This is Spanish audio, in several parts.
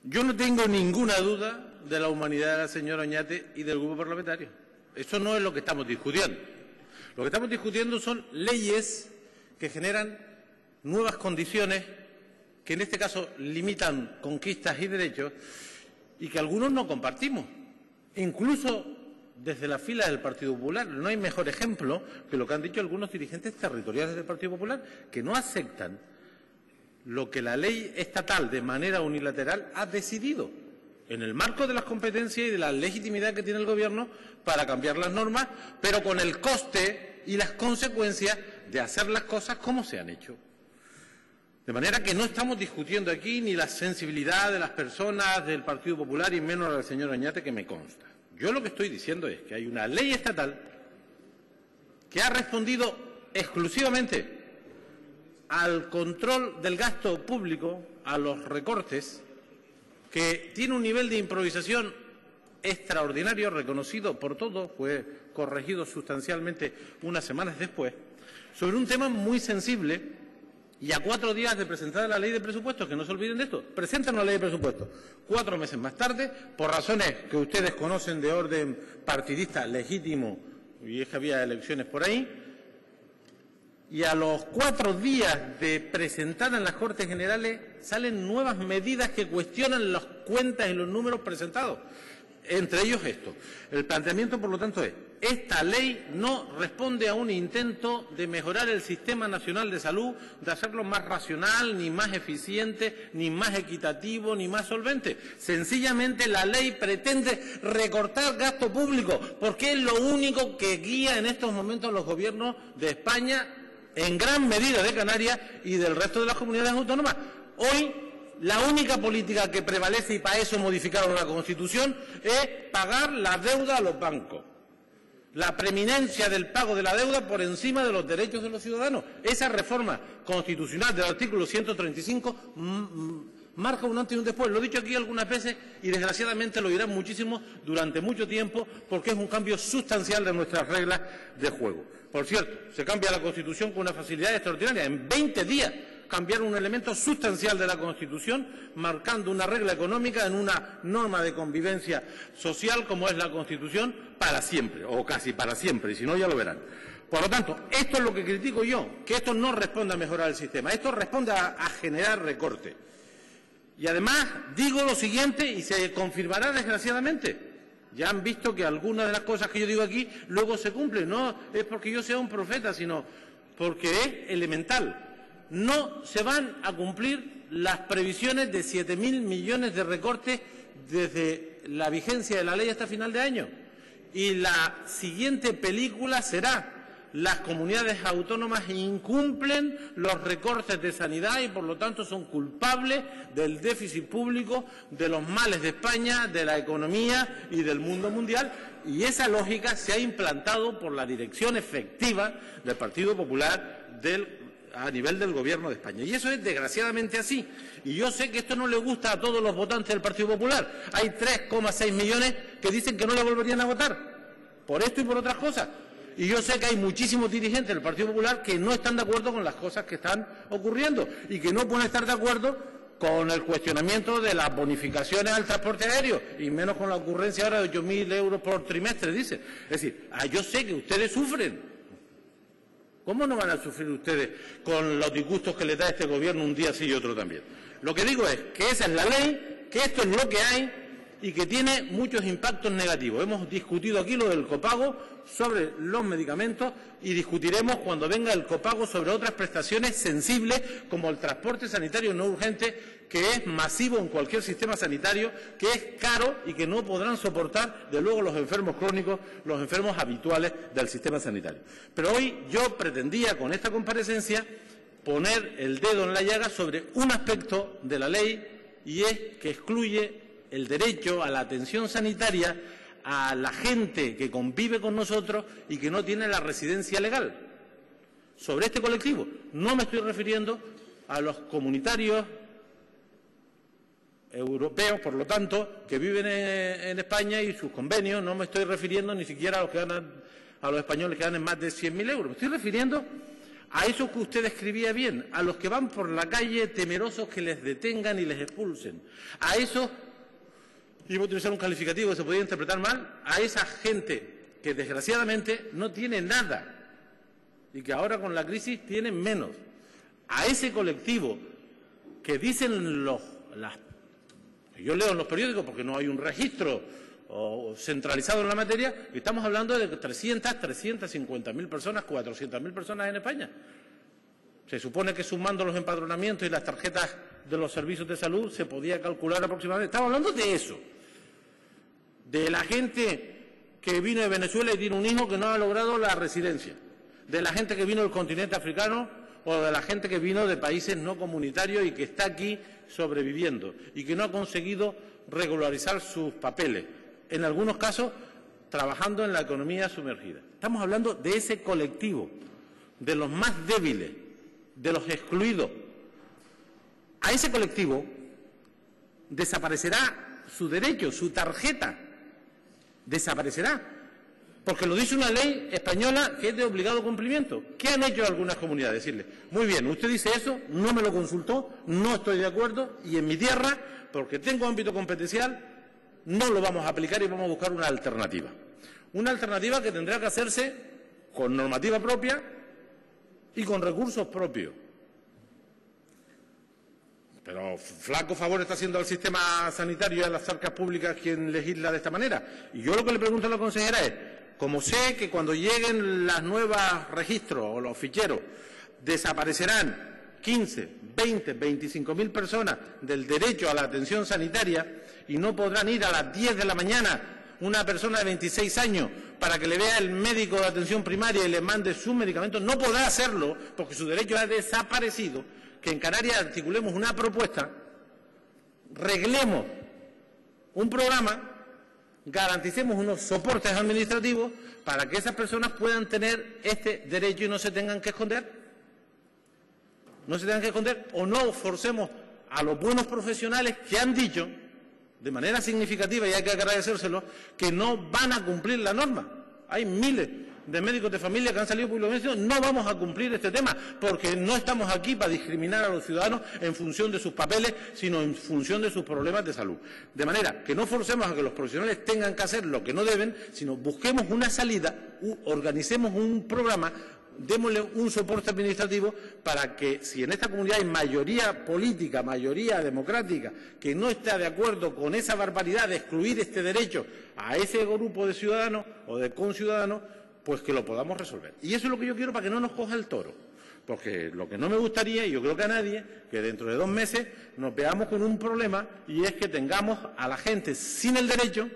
Yo no tengo ninguna duda de la humanidad de la señora Oñate y del grupo parlamentario. Eso no es lo que estamos discutiendo. Lo que estamos discutiendo son leyes que generan nuevas condiciones, que en este caso limitan conquistas y derechos, y que algunos no compartimos. Incluso desde la fila del Partido Popular. No hay mejor ejemplo que lo que han dicho algunos dirigentes territoriales del Partido Popular, que no aceptan lo que la ley estatal de manera unilateral ha decidido en el marco de las competencias y de la legitimidad que tiene el Gobierno para cambiar las normas, pero con el coste y las consecuencias de hacer las cosas como se han hecho. De manera que no estamos discutiendo aquí ni la sensibilidad de las personas del Partido Popular y menos la del señor Oñate, que me consta. Yo lo que estoy diciendo es que hay una ley estatal que ha respondido exclusivamente al control del gasto público, a los recortes, que tiene un nivel de improvisación extraordinario, reconocido por todos, fue corregido sustancialmente unas semanas después, sobre un tema muy sensible. Y a 4 días de presentar la ley de presupuestos, que no se olviden de esto, presentan una ley de presupuestos 4 meses más tarde, por razones que ustedes conocen de orden partidista legítimo, y es que había elecciones por ahí, y a los 4 días de presentar en las Cortes Generales salen nuevas medidas que cuestionan las cuentas y los números presentados. Entre ellos esto. El planteamiento, por lo tanto, es: esta ley no responde a un intento de mejorar el Sistema Nacional de Salud, de hacerlo más racional, ni más eficiente, ni más equitativo, ni más solvente. Sencillamente la ley pretende recortar gasto público, porque es lo único que guía en estos momentos a los gobiernos de España, en gran medida de Canarias y del resto de las comunidades autónomas. Hoy, la única política que prevalece, y para eso modificaron la Constitución, es pagar la deuda a los bancos. La preeminencia del pago de la deuda por encima de los derechos de los ciudadanos. Esa reforma constitucional del artículo 135 marca un antes y un después. Lo he dicho aquí algunas veces y desgraciadamente lo dirán muchísimo durante mucho tiempo, porque es un cambio sustancial de nuestras reglas de juego. Por cierto, se cambia la Constitución con una facilidad extraordinaria. En 20 días cambiar un elemento sustancial de la Constitución, marcando una regla económica en una norma de convivencia social como es la Constitución, para siempre, o casi para siempre, y si no ya lo verán. Por lo tanto, esto es lo que critico yo, que esto no responde a mejorar el sistema, esto responde a generar recorte. Y además digo lo siguiente, y se confirmará desgraciadamente. Ya han visto que algunas de las cosas que yo digo aquí luego se cumplen. No es porque yo sea un profeta, sino porque es elemental. No se van a cumplir las previsiones de 7.000 millones de recortes desde la vigencia de la ley hasta final de año. Y la siguiente película será: las comunidades autónomas incumplen los recortes de sanidad y, por lo tanto, son culpables del déficit público, de los males de España, de la economía y del mundo mundial. Y esa lógica se ha implantado por la dirección efectiva del Partido Popular a nivel del Gobierno de España. Y eso es desgraciadamente así. Y yo sé que esto no le gusta a todos los votantes del Partido Popular. Hay 3,6 millones que dicen que no le volverían a votar, por esto y por otras cosas. Y yo sé que hay muchísimos dirigentes del Partido Popular que no están de acuerdo con las cosas que están ocurriendo y que no pueden estar de acuerdo con el cuestionamiento de las bonificaciones al transporte aéreo, y menos con la ocurrencia ahora de 8.000 euros por trimestre, dice. Es decir, yo sé que ustedes sufren. ¿Cómo no van a sufrir ustedes con los disgustos que les da este Gobierno un día sí y otro también? Lo que digo es que esa es la ley, que esto es lo que hay y que tiene muchos impactos negativos. Hemos discutido aquí lo del copago sobre los medicamentos y discutiremos cuando venga el copago sobre otras prestaciones sensibles como el transporte sanitario no urgente, que es masivo en cualquier sistema sanitario, que es caro y que no podrán soportar, de luego, los enfermos crónicos, los enfermos habituales del sistema sanitario. Pero hoy yo pretendía, con esta comparecencia, poner el dedo en la llaga sobre un aspecto de la ley, y es que excluye el derecho a la atención sanitaria a la gente que convive con nosotros y que no tiene la residencia legal. Sobre este colectivo no me estoy refiriendo a los comunitarios europeos, por lo tanto, que viven en España y sus convenios. No me estoy refiriendo ni siquiera a los españoles que ganan más de 100.000 euros. Me estoy refiriendo a eso que usted describía bien, a los que van por la calle temerosos que les detengan y les expulsen, a esos, iba a utilizar un calificativo que se podía interpretar mal, a esa gente que desgraciadamente no tiene nada y que ahora con la crisis tienen menos, a ese colectivo que dicen yo leo en los periódicos porque no hay un registro centralizado en la materia, y estamos hablando de 350.000 personas, 400.000 personas en España. Se supone que sumando los empadronamientos y las tarjetas de los servicios de salud se podía calcular aproximadamente. Estamos hablando de eso, de la gente que vino de Venezuela y tiene un hijo que no ha logrado la residencia, de la gente que vino del continente africano o de la gente que vino de países no comunitarios y que está aquí sobreviviendo y que no ha conseguido regularizar sus papeles, en algunos casos trabajando en la economía sumergida. Estamos hablando de ese colectivo, de los más débiles, de los excluidos. A ese colectivo desaparecerá su derecho, su tarjeta, desaparecerá, porque lo dice una ley española que es de obligado cumplimiento. ¿Qué han hecho algunas comunidades? Decirle, muy bien, usted dice eso, no me lo consultó, no estoy de acuerdo, y en mi tierra, porque tengo ámbito competencial, no lo vamos a aplicar y vamos a buscar una alternativa. Una alternativa que tendrá que hacerse con normativa propia y con recursos propios. Pero flaco favor está haciendo al sistema sanitario y a las arcas públicas quien legisla de esta manera. Y yo lo que le pregunto a la consejera es, como sé que cuando lleguen los nuevos registros o los ficheros desaparecerán 15, 20, 25.000 personas del derecho a la atención sanitaria y no podrán ir a las 10 de la mañana una persona de 26 años para que le vea el médico de atención primaria y le mande sus medicamentos, no podrá hacerlo porque su derecho ha desaparecido, que en Canarias articulemos una propuesta, reglemos un programa, garanticemos unos soportes administrativos para que esas personas puedan tener este derecho y no se tengan que esconder. No se tengan que esconder, o no forcemos a los buenos profesionales que han dicho, de manera significativa, y hay que agradecérselo, que no van a cumplir la norma. Hay miles de médicos de familia que han salido públicamente diciendo, no vamos a cumplir este tema, porque no estamos aquí para discriminar a los ciudadanos en función de sus papeles, sino en función de sus problemas de salud. De manera que no forcemos a que los profesionales tengan que hacer lo que no deben, sino busquemos una salida, organicemos un programa, démosle un soporte administrativo para que, si en esta comunidad hay mayoría política, mayoría democrática, que no está de acuerdo con esa barbaridad de excluir este derecho a ese grupo de ciudadanos o de conciudadanos, pues que lo podamos resolver. Y eso es lo que yo quiero para que no nos coja el toro. Porque lo que no me gustaría, y yo creo que a nadie, que dentro de 2 meses nos veamos con un problema, y es que tengamos a la gente sin el derecho,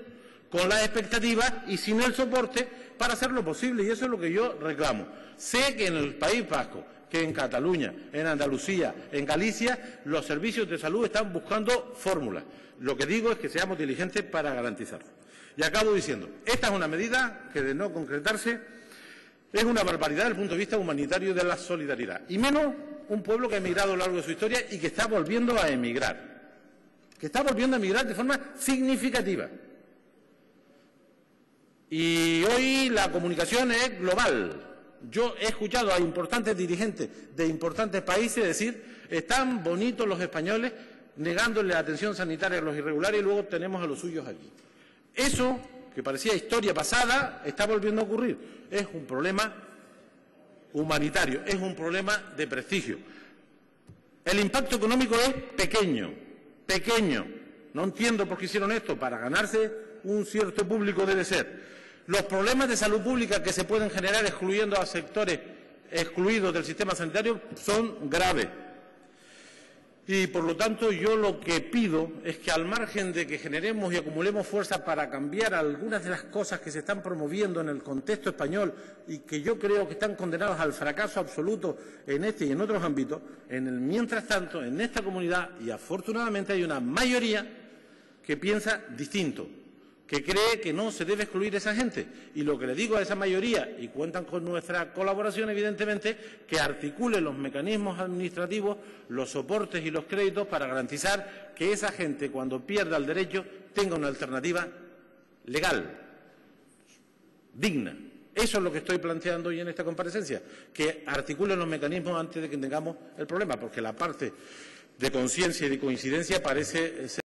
con las expectativas y sin el soporte para hacer lo posible, y eso es lo que yo reclamo. Sé que en el País Vasco, que en Cataluña, en Andalucía, en Galicia, los servicios de salud están buscando fórmulas. Lo que digo es que seamos diligentes para garantizarlo. Y acabo diciendo, esta es una medida que, de no concretarse, es una barbaridad desde el punto de vista humanitario de la solidaridad, y menos un pueblo que ha emigrado a lo largo de su historia y que está volviendo a emigrar, de forma significativa. Y hoy la comunicación es global. Yo he escuchado a importantes dirigentes de importantes países decir, están bonitos los españoles negándole atención sanitaria a los irregulares y luego tenemos a los suyos aquí. Eso, que parecía historia pasada, está volviendo a ocurrir. Es un problema humanitario, es un problema de prestigio. El impacto económico es pequeño. No entiendo por qué hicieron esto, para ganarse un cierto público debe ser. Los problemas de salud pública que se pueden generar excluyendo a sectores excluidos del sistema sanitario son graves. Y, por lo tanto, yo lo que pido es que, al margen de que generemos y acumulemos fuerza para cambiar algunas de las cosas que se están promoviendo en el contexto español y que yo creo que están condenadas al fracaso absoluto en este y en otros ámbitos, mientras tanto, en esta comunidad, y afortunadamente hay una mayoría que piensa distinto, que cree que no se debe excluir a esa gente. Y lo que le digo a esa mayoría, y cuentan con nuestra colaboración evidentemente, que articule los mecanismos administrativos, los soportes y los créditos para garantizar que esa gente, cuando pierda el derecho, tenga una alternativa legal, digna, Eso es lo que estoy planteando hoy en esta comparecencia, que articulen los mecanismos antes de que tengamos el problema, porque la parte de conciencia y de coincidencia parece ser